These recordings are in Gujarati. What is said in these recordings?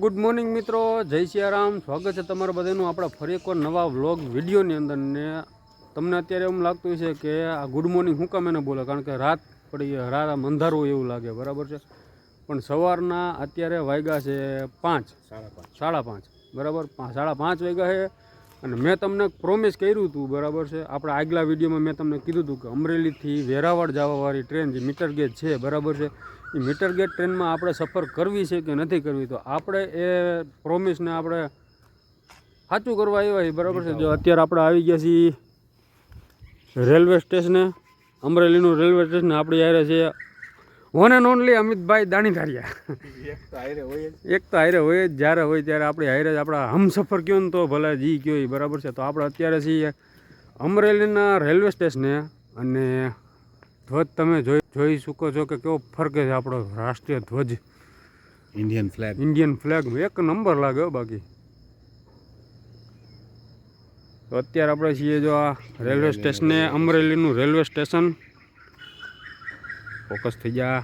ગુડ મોર્નિંગ મિત્રો, જય સિયારામ. સ્વાગત છે તમારા બધાનું આપણા ફરી એકવાર નવા વ્લોગ વિડીયોની અંદર. ને તમને અત્યારે એમ લાગતું છે કે આ ગુડ મોર્નિંગ હું કામ એને બોલે, કારણ કે રાત પડી, રાત આમ અંધારું હોય એવું લાગે, બરાબર છે. પણ સવારના અત્યારે વાગ્યા છે 5:30, બરાબર. 5:30 વાગ્યા છે. અને મેં તમને પ્રોમિસ કર્યું હતું, બરાબર છે. આપણા આગલા વિડીયોમાં મેં તમને કીધું હતું કે અમરેલીથી વેરાવળ જવાવાળી ટ્રેન જે મીટર ગેજ છે, બરાબર છે, એ મીટર ગેજ ટ્રેનમાં આપણે સફર કરવી છે કે નથી કરવી. તો આપણે એ પ્રોમિસને આપણે સાચું કરવા આવ્યા છીએ, બરાબર છે. જો અત્યારે આપણે આવી ગયા છીએ રેલવે સ્ટેશને, અમરેલીનું રેલવે સ્ટેશન. આપણી હારે છે વન એન્ડ ઓનલી અમિતભાઈ દાણીધારિયા. એક તો હારે હોય જ, જ્યારે હોય ત્યારે આપણી હારે જ આપણા હમસફર કયો ને તો ભલે જી કયો, બરાબર છે. તો આપણે અત્યારે છીએ અમરેલીના રેલવે સ્ટેશને. અને ધ્વજ તમે જોઈ શકો છો કે કેવો ફરકે છે આપણો રાષ્ટ્રીય ધ્વજ, ઇન્ડિયન ફ્લેગ એક નંબર લાગે. બાકી તો અત્યારે આપણે છીએ જો આ રેલવે સ્ટેશને, અમરેલીનું રેલવે સ્ટેશન. ફોકસ થઈ જા.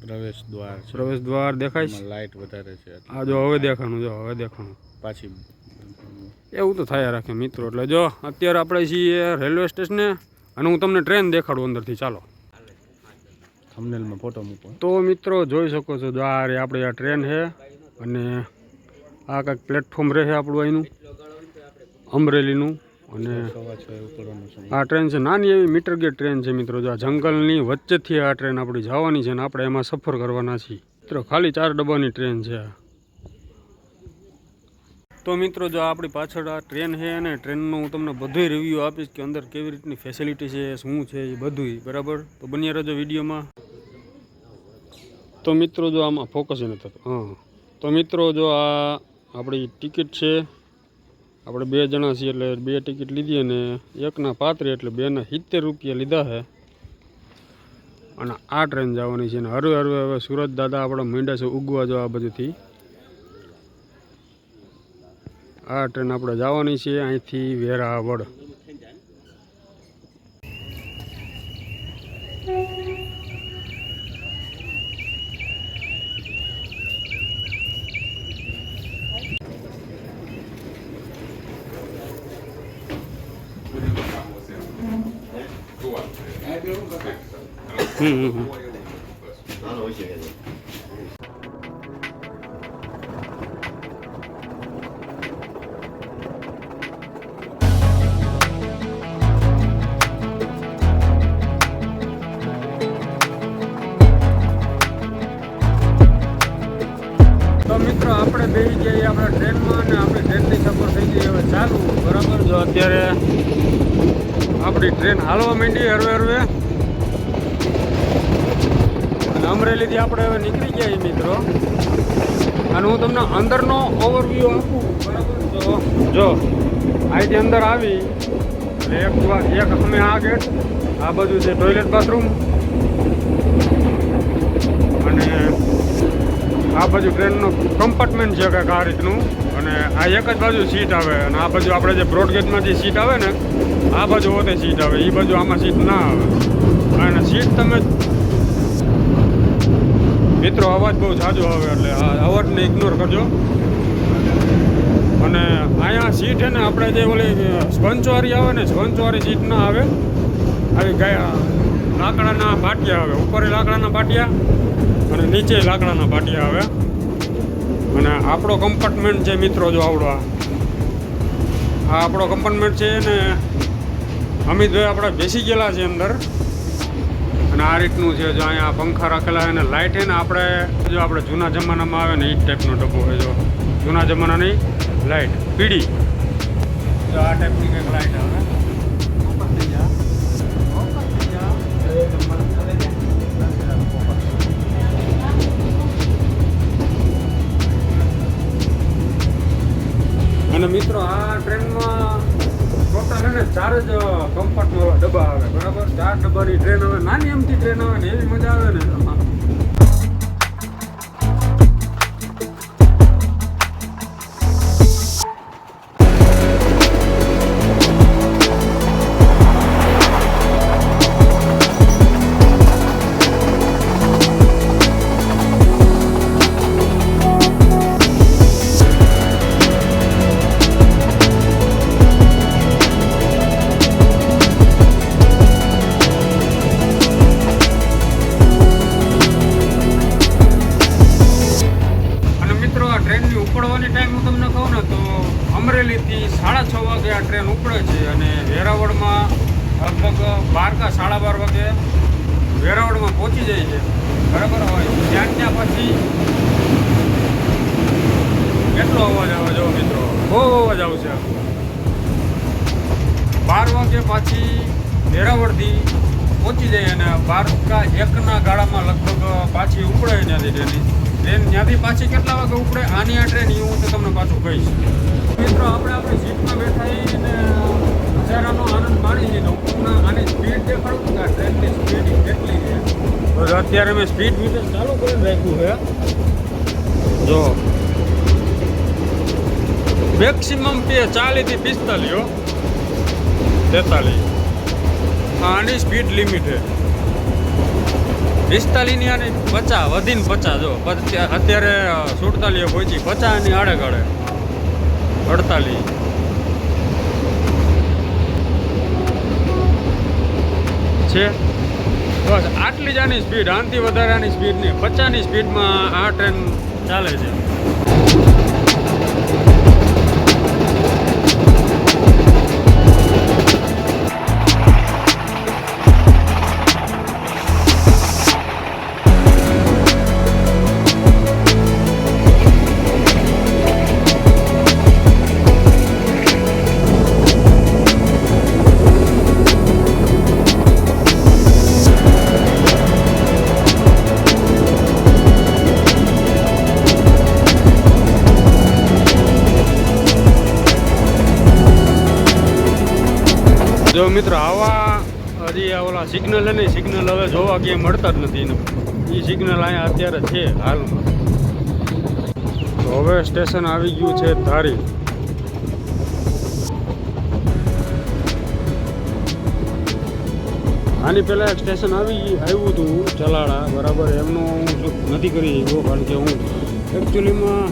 પ્રવેશ દ્વાર દેખાય છે, લાઈટ વધારે છે. આ જો હવે દેખાણું, જો હવે દેખાણું. પાછી એવું તો થયા રાખે મિત્રો. એટલે જો અત્યારે આપણે છીએ રેલવે સ્ટેશને અને હું તમને ટ્રેન દેખાડું અંદરથી. ચાલો થંબનેલમાં ફોટો મૂકો. તો મિત્રો જોઈ શકો છો, જો આ રે આપણી આ ટ્રેન છે. અને આ કંઈક પ્લેટફોર્મ રહે આપણું અહીંનું અમરેલીનું. અને આ ટ્રેન છે નાની એવી મીટર ગેજ ટ્રેન છે મિત્રો. જો આ જંગલની વચ્ચેથી આ ટ્રેન આપણી જવાની છે ને આપણે એમાં સફર કરવાના છીએ મિત્રો. ખાલી 4 ડબ્બાની ટ્રેન છે. તો મિત્રો જો આપણી પાછળ આ ટ્રેન છે અને ટ્રેનનો હું તમને બધું રિવ્યૂ આપીશ કે અંદર કેવી રીતની ફેસિલિટી છે, શું છે એ બધું, બરાબર. તો બન્યા રહેજો વિડીયોમાં. તો મિત્રો જો આમાં ફોકસ નથી થતો. હા, તો મિત્રો જો આ આપણી ટિકિટ છે. આપણે 2 જણા છીએ એટલે 2 ટિકિટ લીધી અને એકના 35 એટલે 2ના 70 રૂપિયા લીધા છે. અને આ ટ્રેન જવાની છે. અને હરવે હરવે હવે સુરત દાદા આપણા માંડ્યા છે ઉગવા. જો આ બધુંથી આ ટ્રેન આપણે જવાની છે અહીંથી વેરાવળ. તો મિત્રો આપણે બેસી ગયા આપણા ટ્રેનમાં અને આપણી ટ્રેનની સફર થઈ ગઈ હવે ચાલુ, બરાબર. જો અત્યારે આપણી ટ્રેન હાલવા માંડી હરવે હરવે. અને અમરેલીથી આપણે હવે નીકળી ગયા મિત્રો. અને હું તમને અંદરનો ઓવરવ્યૂ આપું, બરાબર. તો જો અહીંથી અંદર આવી એટલે એક અમે આ ગેટ, આ બાજુ છે ટોયલેટ બાથરૂમ. અને આ બાજુ ટ્રેનનો કમ્પાર્ટમેન્ટ છે કંઈક આ રીતનું. અને આ એક જ બાજુ સીટ આવે. અને આ બાજુ આપણે જે બ્રોડગેજમાં જે સીટ આવે ને, આ બાજુ હોતે સીટ આવે, એ બાજુ આમાં સીટ ના આવે. અને સીટ તમે મિત્રો અવાજ બહુ ઝાઝો આવે એટલે આ અવાજને ઇગ્નોર કરજો. અને અહીંયા સીટ છે ને આપણે જે ઓલી સ્પંચવાળી આવે ને, સ્પંચવાળી સીટ ના આવે. આવી ગયા લાકડાના પાટિયા આવે, ઉપર લાકડાના પાટિયા અને નીચે લાકડાના પાટિયા આવે. અને આપણો કમ્પાર્ટમેન્ટ છે મિત્રો. જો આવડો આ આપણો કમ્પાર્ટમેન્ટ છે. ને અમિતભાઈ આપણે બેસી ગયેલા છે અંદર. અને આ રીતનું છે. જો અહીંયા પંખા રાખેલા અને લાઇટ છે ને આપણે જો આપણે જૂના જમાનામાં આવે ને એ ટાઈપનો ડબ્બો હોય. જો જૂના જમાનાની લાઇટ પીળી, જો આ ટાઈપની કંઈક લાઇટ આવે. અને મિત્રો આ ટ્રેનમાં ટોટલ છે ને 4 જ કમ્પાર્ટમેન્ટ ડબ્બા આવે, બરાબર. 4 ડબ્બાની ટ્રેન આવે. નાની એમથી ટ્રેન આવે ને એવી મજા આવે ને. વેરાવળથી 6:30 વાગે આ ટ્રેન ઉપડે છે અને વેરાવળમાં લગભગ 12 કા 12:30 વાગે વેરાવળમાં પહોંચી જાય છે. બરાબર હોય ત્યાં પછી કેટલો અવાજ આવે જો મિત્રો, બહુ અવાજ આવશે. 12 વાગે પાછી વેરાવળથી પહોંચી જાય અને 12 કા 1 ગાળામાં લગભગ પાછી ઉપડે ત્યાંથી ટ્રેન ત્યાંથી પાછી કેટલા વાગે ઉપડે આની આ ટ્રેન એ હું તો તમને પાછું કહીશ. મિત્રો આપણે આપણી સીટમાં બેઠા અને નજારાનો આનંદ માણી છીએ. હું તમને આની સ્પીડ દેખાડું કે આ ટ્રેનની સ્પીડ કેટલી છે. તો અત્યારે મેં સ્પીડ મીટર ચાલુ કરીને રાખ્યું છે. જો મેક્સિમમ 40 થી 45 43 આની સ્પીડ લિમિટ છે. 45ની આની 50 વધીને 50 જો અત્યારે 47 પહોંચી 50 ની આડે ગાળે 48 છે. બસ આટલી જ આની સ્પીડ, આનાથી વધારે આની સ્પીડ નહીં. 50ની સ્પીડમાં આ ટ્રેન ચાલે છે. જો મિત્રો આવા હજી ઓલા સિગ્નલ નહીં, સિગ્નલ હવે જોવા ક્યાંય મળતા જ નથી. એ સિગ્નલ અહીંયા અત્યારે છે હાલમાં. તો હવે સ્ટેશન આવી ગયું છે ધારી. આની પહેલાં એક સ્ટેશન આવ્યું હતું ચલાળા, બરાબર. એમનું હું નથી કરી ગયો કારણ કે હું એકચ્યુઅલીમાં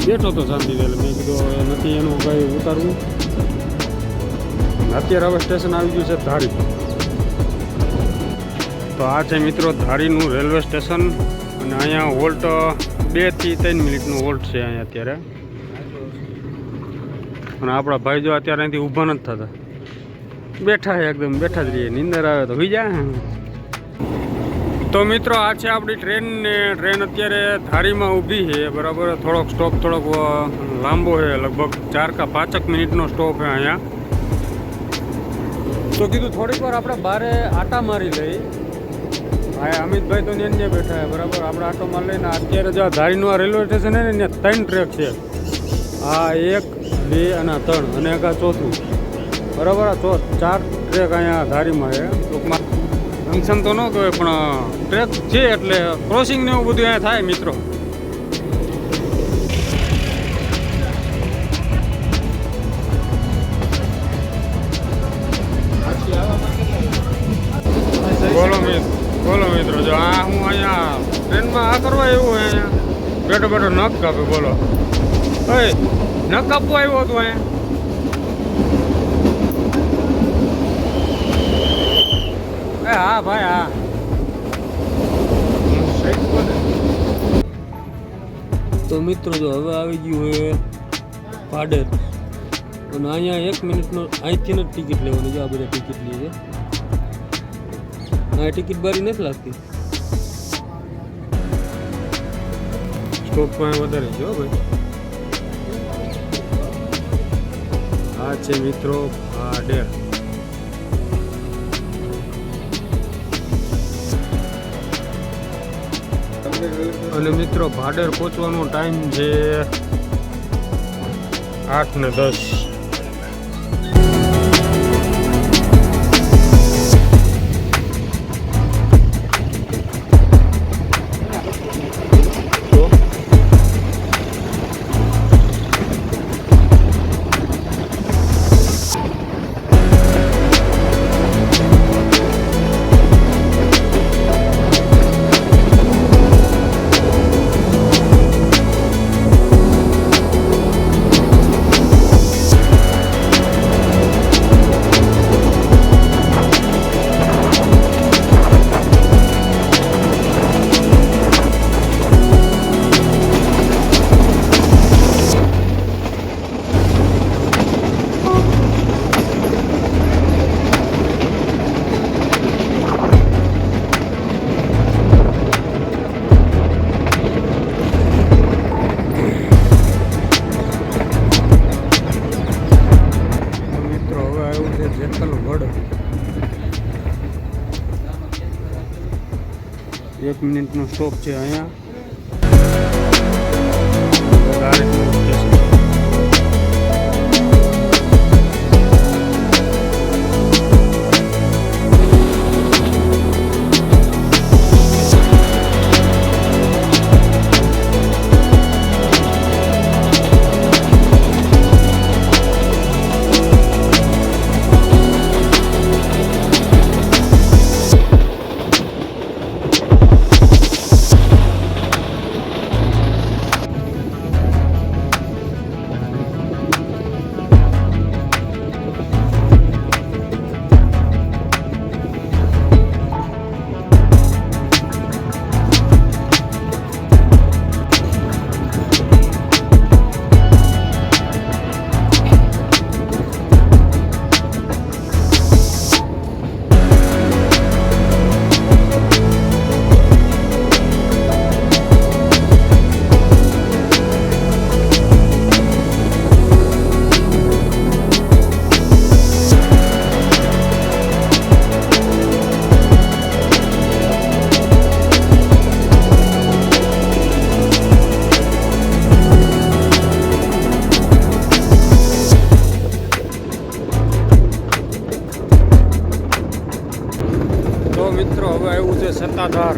બેઠો હતો શાંતિથી, એટલે મેં કીધું નથી એનું કંઈ ઉતારવું. અત્યારે હવે સ્ટેશન આવી ગયું છે ધારી. તો આ છે મિત્રો ધારીનું રેલવે સ્ટેશન અને અહીંયા હોલ્ટ 2 થી 3 મિનિટનું હોલ્ટ છે અહીંયા અત્યારે. અને આપણા ભાઈ જો અત્યારે અહીંથી ઊભા નથી થતા, બેઠા છે એકદમ, બેઠા જ રહીએ. નીંદર આવે તો હોઈ જાય. તો મિત્રો આ છે આપણી ટ્રેન ને ટ્રેન અત્યારે ધારીમાં ઊભી છે, બરાબર. થોડોક સ્ટોપ થોડોક લાંબો છે, લગભગ 4 કા 5 મિનિટનો સ્ટોપ છે અહીંયા. તો કીધું થોડીક વાર આપણે બારે આટા મારી લઈ. હા અમિતભાઈ તો ત્યાં બેઠા છે, બરાબર. આપણે આટો મારી લઈને અત્યારે જો ધારીનું આ રેલવે સ્ટેશન છે ને ત્યાં 3 ટ્રેક છે. આ 1, 2 અને 3 અને એક આ ચોથું, બરાબર. આ 4 ટ્રેક અહીંયા ધારીમાં છે. ટૂંકમાં જંકશન તો ન કહેવાય પણ ટ્રેક છે, એટલે ક્રોસિંગ ને એવું બધું અહીંયા થાય મિત્રો. બોલો મિત્રો, જો આ હું અહીંયા ટ્રેનમાં આ કરવા આવ્યો અહીંયા બેઠો બેઠો નખ કાપે. બોલો એ નખ કાપવા આવ્યો હતું અહીંયા. હા ભાઈ હા. તો મિત્રો જો હવે આવી ગયું હોય ભાડેર અને અહીંયા 1 મિનિટનો અહીંથી જ ટિકિટ લેવાની. જો આ બધા ટિકિટ લે છે. હા ટિકિટ બારી નથી લાગતી. સ્ટોપ પણ વધારે છે ભાઈ. આ છે મિત્રો ભાડેર. અને મિત્રો ભાડેર પહોંચવાનો ટાઈમ છે 8:10. જેતલગઢ 1 મિનિટનો સ્ટોપ છે અહીંયા. આ રીતનું સ્ટેશન. તો મિત્રો હવે આવ્યું છે સત્તાધાર.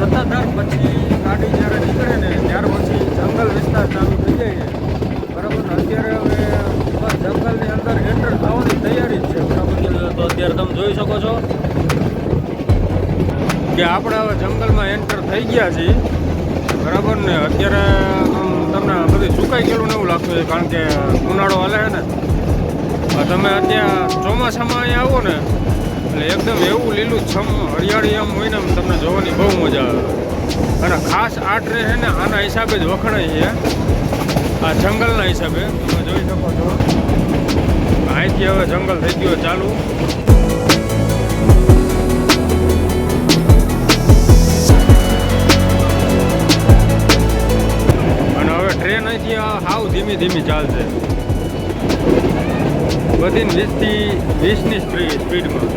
સત્તાધાર પછી ગાડી જ્યારે નીકળે ને ત્યાર પછી જંગલ વિસ્તાર ચાલુ થઈ જાય છે. બરાબર ને અત્યારે હવે બસ જંગલની અંદર એન્ટર થવાની તૈયારી જ છે. બરાબર છે. તો અત્યારે તમે જોઈ શકો છો કે આપણે હવે જંગલમાં એન્ટર થઈ ગયા છીએ. બરાબર ને અત્યારે તમને બધી સુકાઈ ગયેલું ને એવું લાગતું છે, કારણ કે ઉનાળો હાલે છે ને. તમે અત્યારે ચોમાસામાં અહીંયા આવો ને એટલે એકદમ એવું લીલું છમ હરિયાળી એમ હોય ને તમને જોવાની બહુ મજા આવે. અને ખાસ આ ટ્રેન છે ને આના હિસાબે જ વખણાય છે, આ જંગલના હિસાબે. તમે જોઈ શકો છો અહીંથી હવે જંગલ થઈ ગયો ચાલુ. અને હવે ટ્રેન અહીંથી હાવ ધીમી ધીમી ચાલશે, બધી 20-20ની સ્પીડમાં.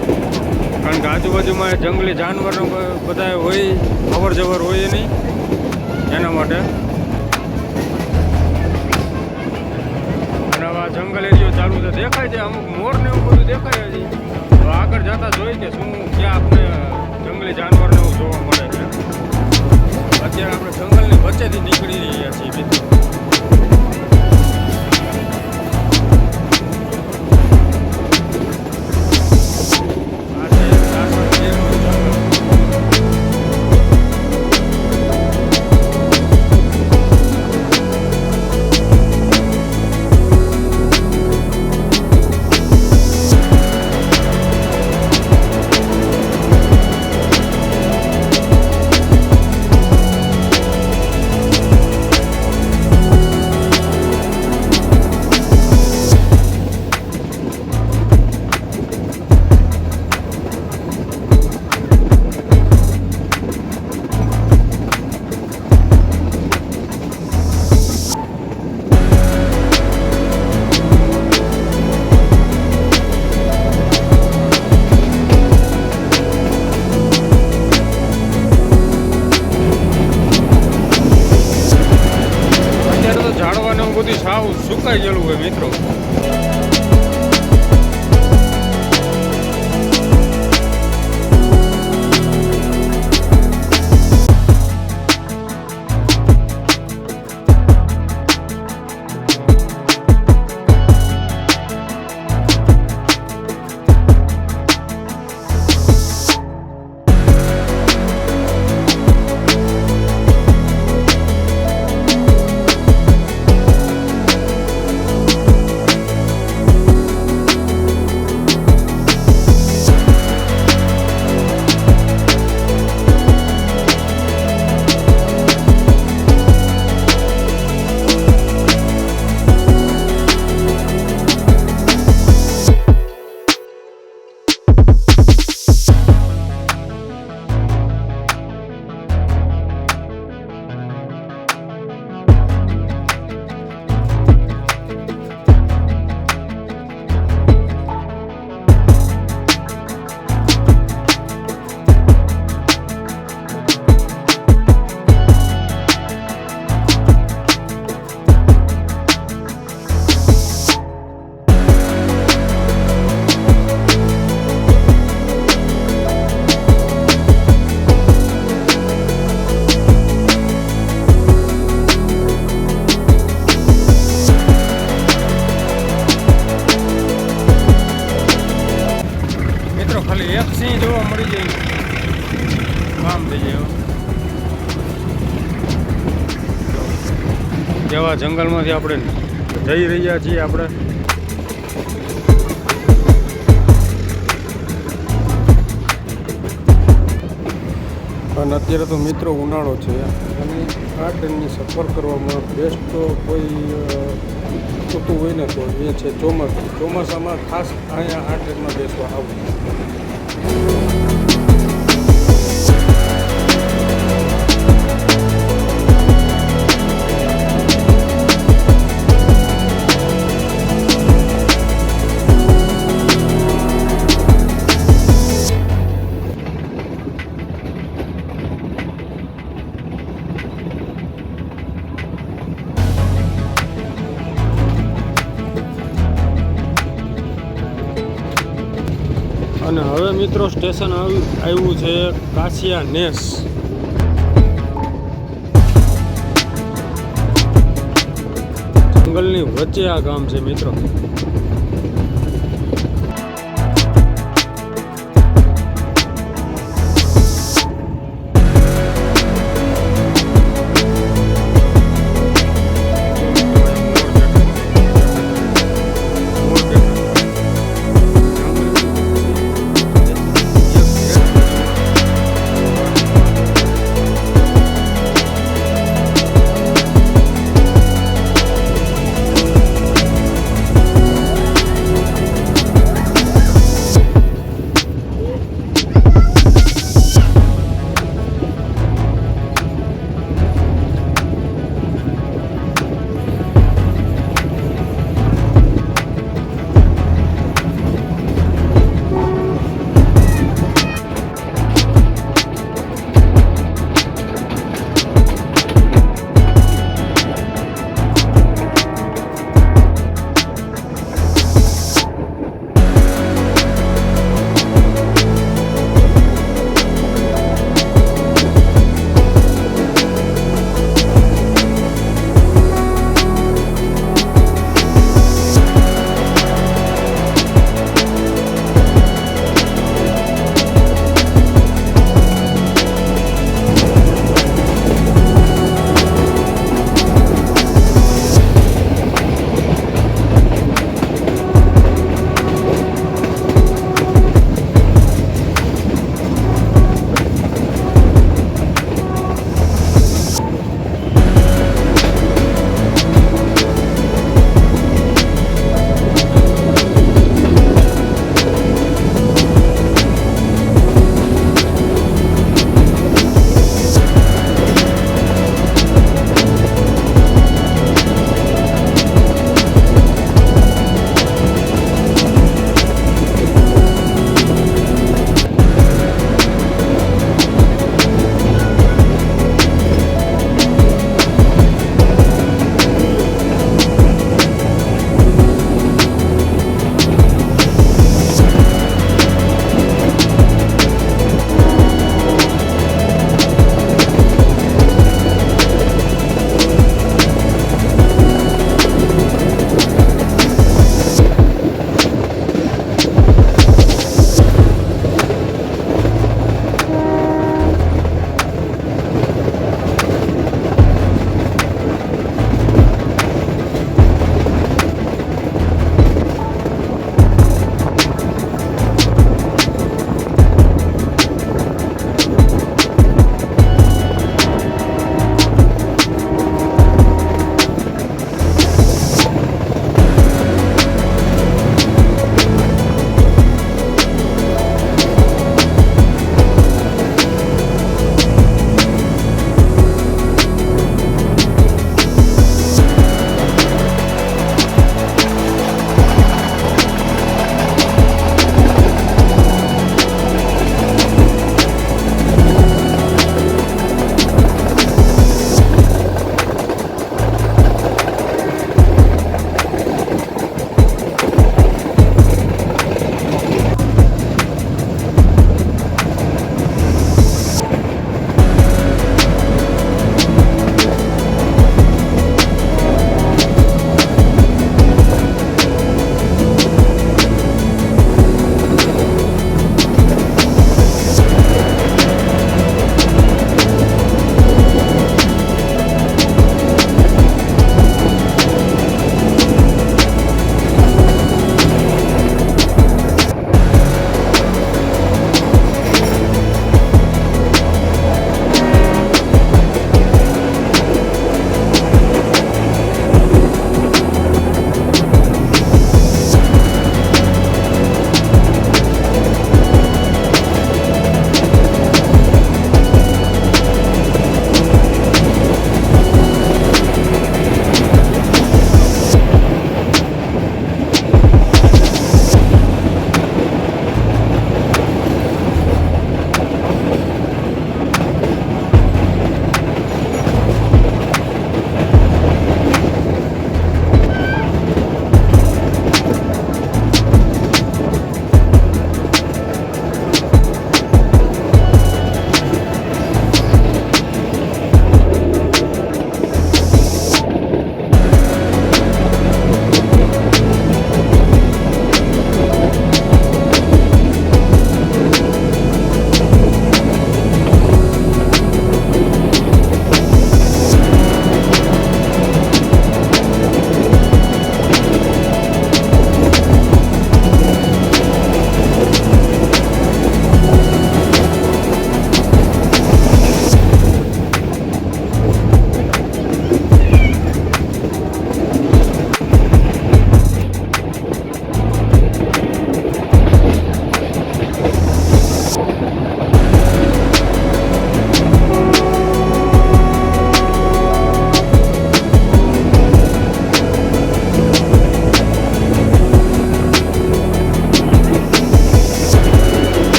કારણ કે આજુબાજુમાં જંગલી જાનવરનો બધા હોય, અવર જવર હોય નહીં, એના માટે. અને હવે આ જંગલ એરિયો ચાલુ છે, દેખાય છે અમુક મોર ને એવું બધું દેખાય હજી. તો આગળ જતા જોઈ કે શું ક્યાં આપણે જંગલી જાનવરને એવું જોવા મળે છે. અત્યારે આપણે જંગલની વચ્ચેથી નીકળી રહ્યા છીએ મિત્રો. બધું સાવ સુકાઈ ગયેલું હોય મિત્રો. આવી જાય કામ થઈ જાય. જેવા જંગલમાંથી આપણે જઈ રહ્યા છીએ આપણે. અને અત્યારે તો મિત્રો ઉનાળો છે અને આ ટ્રેનની સફર કરવામાં બેસ્ટ તો કોઈ થતું હોય ને તો એ છે ચોમાસું. ચોમાસામાં ખાસ અહીંયા આ ટ્રેનમાં બેસવા આવું. અને હવે મિત્રો સ્ટેશન આવ્યું છે કાશિયા નેસ. જંગલની વચ્ચે આ ગામ છે મિત્રો.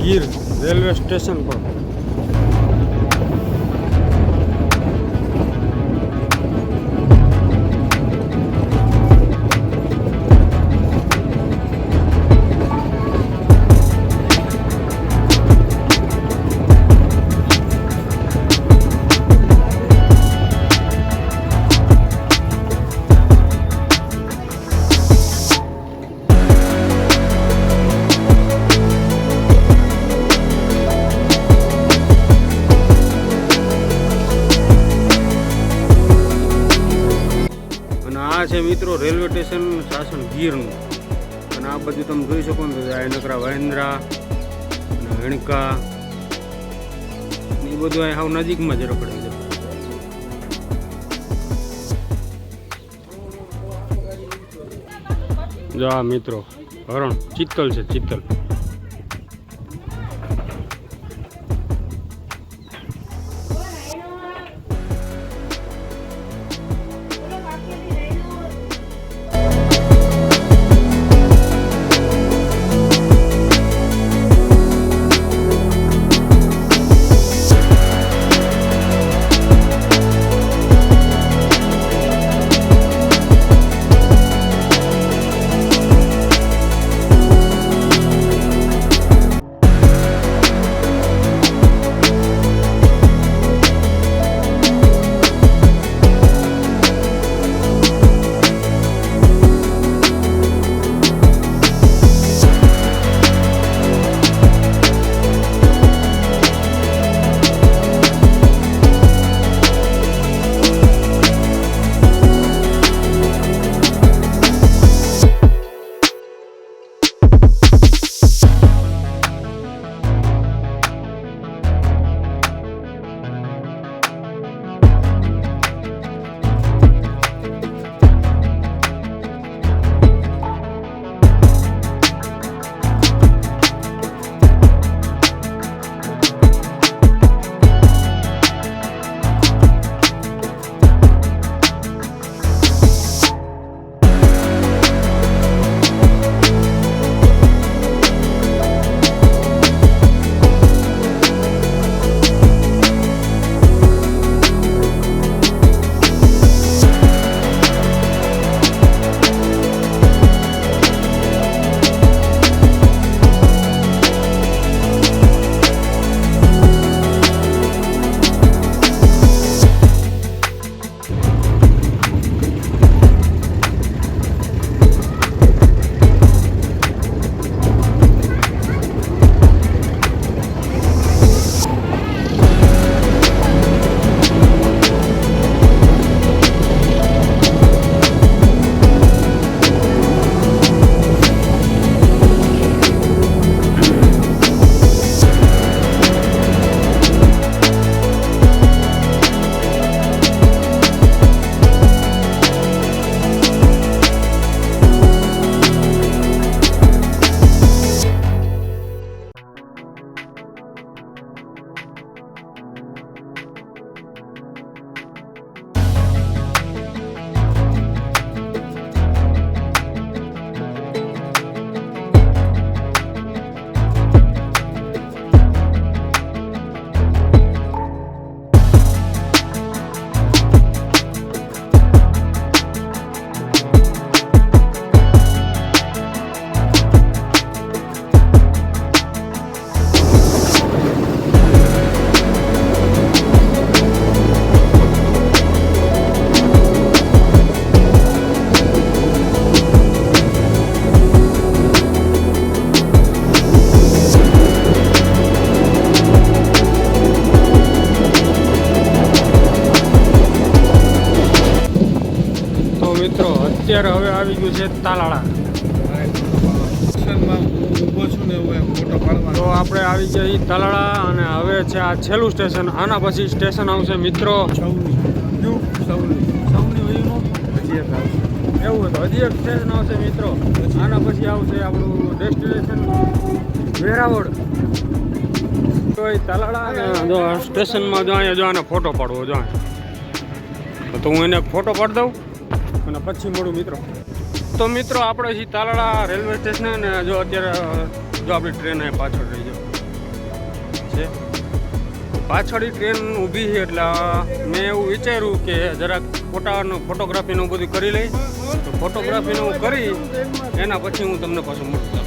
ગીર રેલવે સ્ટેશન પર. આ છે મિત્રો રેલવે સ્ટેશન શાસન ગીરનું. અને આ બધું તમે જોઈ શકો ને આ નકરા વાંદરા અને હણકા એ બધું અહીં હાવ નજીકમાં જ રખડે છે. જો આ મિત્રો હરણ ચિત્તલ છે, ચિત્તલ. અત્યારે હવે આવી ગયું છે તાલાળા. તો આપણે આવી ગયા છીએ તાલાળા અને હવે છે આ છેલ્લું સ્ટેશન. આના પછી સ્ટેશન આવશે મિત્રો એવું હતું. હજી એક સ્ટેશન આવશે મિત્રો. આના પછી આવશે આપણું ડેસ્ટિનેશન વેરાવળ. તો એ તાલાળા જો સ્ટેશનમાં જો અહીંયા જો આને ફોટો પાડવો જો તો હું એને ફોટો પાડી દઉં અને પછી મળું મિત્રો. તો મિત્રો આપણે છીએ તાલાળા રેલવે સ્ટેશન અને જો અત્યારે જો આપણી ટ્રેન અહીં પાછળ રહી જાય. છે. પાછળ ટ્રેન ઊભી છે એટલે મેં એવું વિચાર્યું કે જરાક ફોટોગ્રાફીનું બધું કરી લઈ. તો ફોટોગ્રાફીનું કરી એના પછી હું તમને પાછું મળું.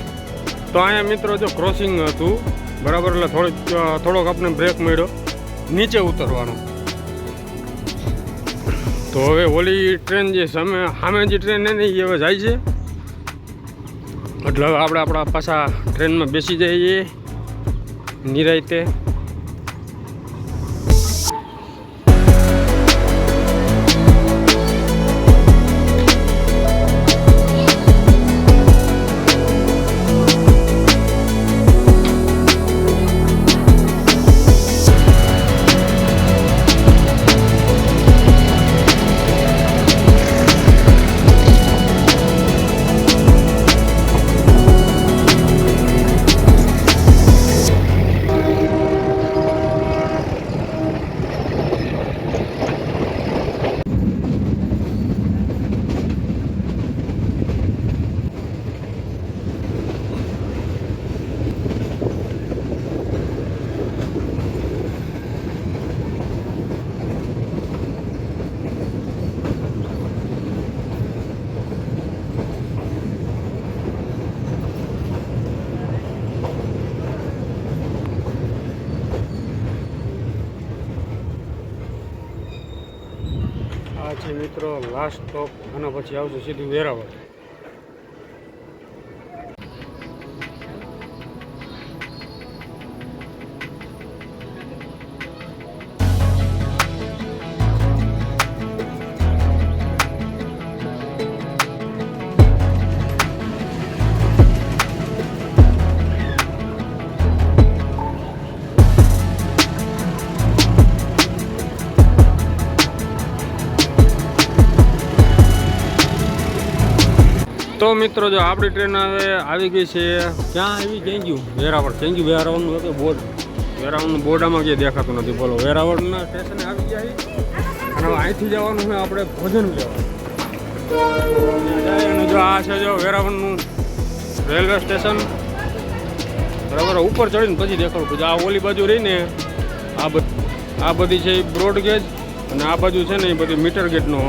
તો અહીંયા મિત્રો જો ક્રોસિંગ હતું બરાબર, એટલે થોડોક આપણે બ્રેક મળ્યો નીચે ઉતરવાનો. તો હવે ઓલી ટ્રેન જે સામે જે ટ્રેન ને એ હવે જાય છે, એટલે હવે આપણે આપણા પાછા ટ્રેનમાં બેસી જઈએ નિરાયતે. આ છે મિત્રો લાસ્ટ સ્ટોપ, અને પછી આવશે સીધું વેરાવળ. તો મિત્રો જો આપણી ટ્રેન હવે આવી ગઈ છે. ક્યાં આવી? ચેન્જ્યું વેરાવળ. ચેન્જ્યું વેરાવળનું હતું બોર્ડ. વેરાવળનું બોર્ડ આમાં ક્યાંય દેખાતું નથી. બોલો, વેરાવળના સ્ટેશને આવી ગયા છે. અને હવે અહીંથી જવાનું છે આપણે ભોજન લેવાનું. અને જો આ છે જો વેરાવળનું રેલવે સ્ટેશન. બરાબર, ઉપર ચડીને પછી દેખાડું. પછી આ ઓલી બાજુ રહીને આ બધી છે એ બ્રોડ ગેજ, અને આ બાજુ છે ને એ બધી મીટર ગેજનો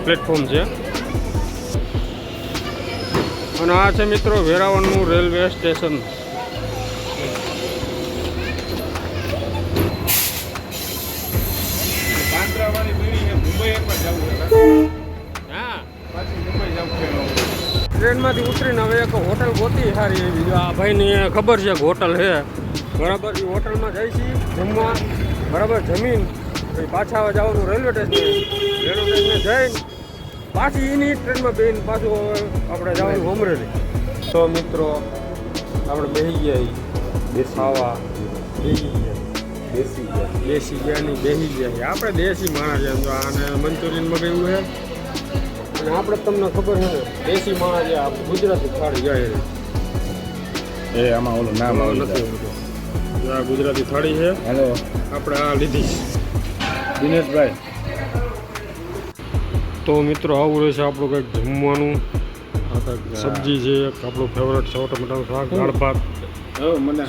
પ્લેટફોર્મ છે. અને આ છે મિત્રો વેરાવળનું રેલવે સ્ટેશન. ટ્રેનમાંથી ઉતરીને હવે એક હોટલ ગોતી સારી એવી. જો આ ભાઈને ખબર છે કે હોટલ છે બરાબર, એ હોટલમાં જાય છે જમવા. બરાબર, જમીન પછી પાછા જવાનું રેલવે સ્ટેશન. રેલવે સ્ટેશને જઈને પાછી એની ટ્રેનમાં બેસીને પાછું આપણે જવાનું અમરેલી. તો મિત્રો આપણે બેસી ગયા ખાવા, બેસી ગયા આપણે દેશી માણસ છે. તો આને મંચુરિયન મગાવ્યું છે, અને આપણે તમને ખબર છે ને દેશી માણસ છે, આપણે ગુજરાતી થાળી જાય એ આમાં ઓલું નામ નથી. આ ગુજરાતી થાળી છે. હેલો, આપણે આ લીધી દિનેશભાઈ. તો મિત્રો આવું રહેશે આપણું કંઈક જમવાનું. સબ્જી છે આપણું ફેવરેટ છે, ટમેટાનું શાક, દાળ ભાત,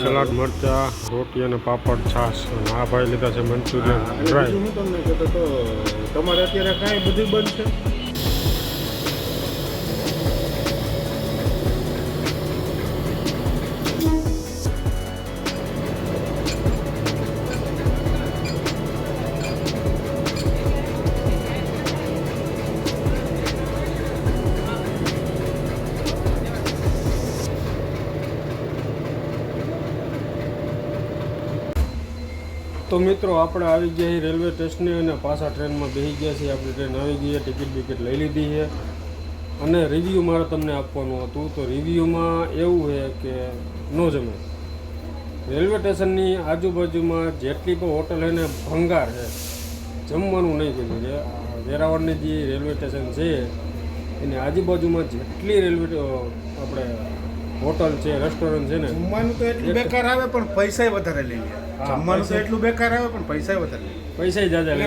સલાડ, મરચાં, રોટી અને પાપડ, છાશ. અને આ ભાઈ લીધા છે મંચુરિયન ડ્રાય. હું તમને કહેતો તો તમારે અત્યારે કાંઈ બધું બંધ છે? તો મિત્રો આપણે આવી ગયા છીએ રેલવે સ્ટેશને, અને પાછા ટ્રેનમાં બેસી ગયા છીએ. આપણી ટ્રેન આવી ગઈ છે, ટિકિટ બિકિટ લઈ લીધી છે. અને રિવ્યૂ મારે તમને આપવાનું હતું. તો રિવ્યૂમાં એવું છે કે નો જમે. રેલવે સ્ટેશનની આજુબાજુમાં જેટલી પણ હોટલ છે ને ભંગાર છે, જમવાનું નહીં કીધું છે. વેરાવળની જે રેલવે સ્ટેશન છે એની આજુબાજુમાં જેટલી રેલવે આપણે હોટલ છે, રેસ્ટોરન્ટ છે ને, જમવાનું તો એટલું બેકાર આવે પણ પૈસા વધારે લઈ લે. જમવાનું તો એટલું બેકાર આવે પણ પૈસા વધારે લે. પૈસા જાજા લઈ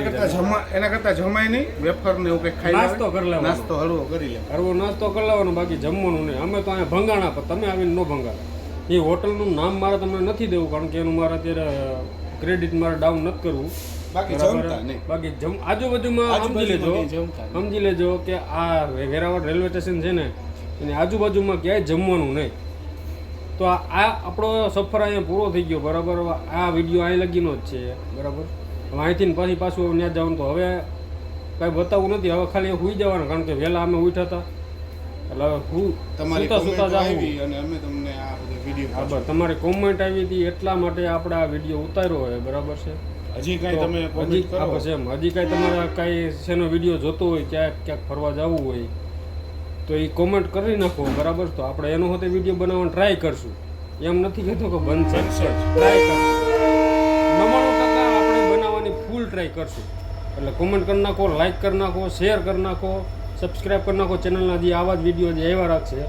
એના કરતાં જમાય નહીં, વેફર ને એવું કંઈક ખાઈ નાસ્તો કરી લેવાનો. નાસ્તો હળવો કરી લે. કરવો નાસ્તો કરી લેવાનો, બાકી જમવાનું નહીં. અમે તો અહીંયા ભંગાણા પર, તમે આવીને ન ભંગાણા. એ હોટલનું નામ મારે તમને નથી દેવું કારણ કે એનું મારે અત્યારે ક્રેડિટ મારે ડાઉન નથી કરવું. બાકી બરાબર? જમતા નહીં. બાકી આજુબાજુમાં સમજી લેજો, સમજી લેજો કે આ વેરાવળ રેલવે સ્ટેશન છે ને એની આજુબાજુમાં ક્યાંય જમવાનું નહીં. તો આ આપણો સફર અહીંયા પૂરો થઈ ગયો. બરાબર, આ વિડીયો અહીં લગીનો જ છે. બરાબર, હવે અહીંથી ને પાછું ત્યાં જવાનું તો હવે કાંઈ બતાવવું નથી. હવે ખાલી સુઈ જવાનું કારણ કે વહેલા અમે ઉઠ્યા હતા એટલે હું તમારી સુતા સુતા comment જાઉં. આવી અને અમે તમને આ બધો વિડીયો હા બસ, તમારી કોમેન્ટ આવી હતી એટલા માટે આપણે આ વિડીયો ઉતાર્યો હોય. બરાબર છે. હજી કાંઈ તો તમે હજી comment કરો બસ એમ હજી કાંઈ તમારા કાંઈ શેનો વિડીયો જોતો હોય, ક્યાંક ફરવા જવું હોય તો એ કોમેન્ટ કરી નાખો. બરાબર, તો આપણે એનો હોતે વિડીયો બનાવવાનો ટ્રાય કરશું. એમ નથી કહેતો કે બનશે, ટ્રાય કરશું. 99% આપણે બનાવવાની ફૂલ ટ્રાય કરશું. એટલે કોમેન્ટ કરી નાખો, લાઈક કરી નાખો, શેર કરી નાખો, સબસ્ક્રાઈબ કરી નાખો ચેનલના. જે આવા જ વિડીયો જે આવ્યા રાખશે.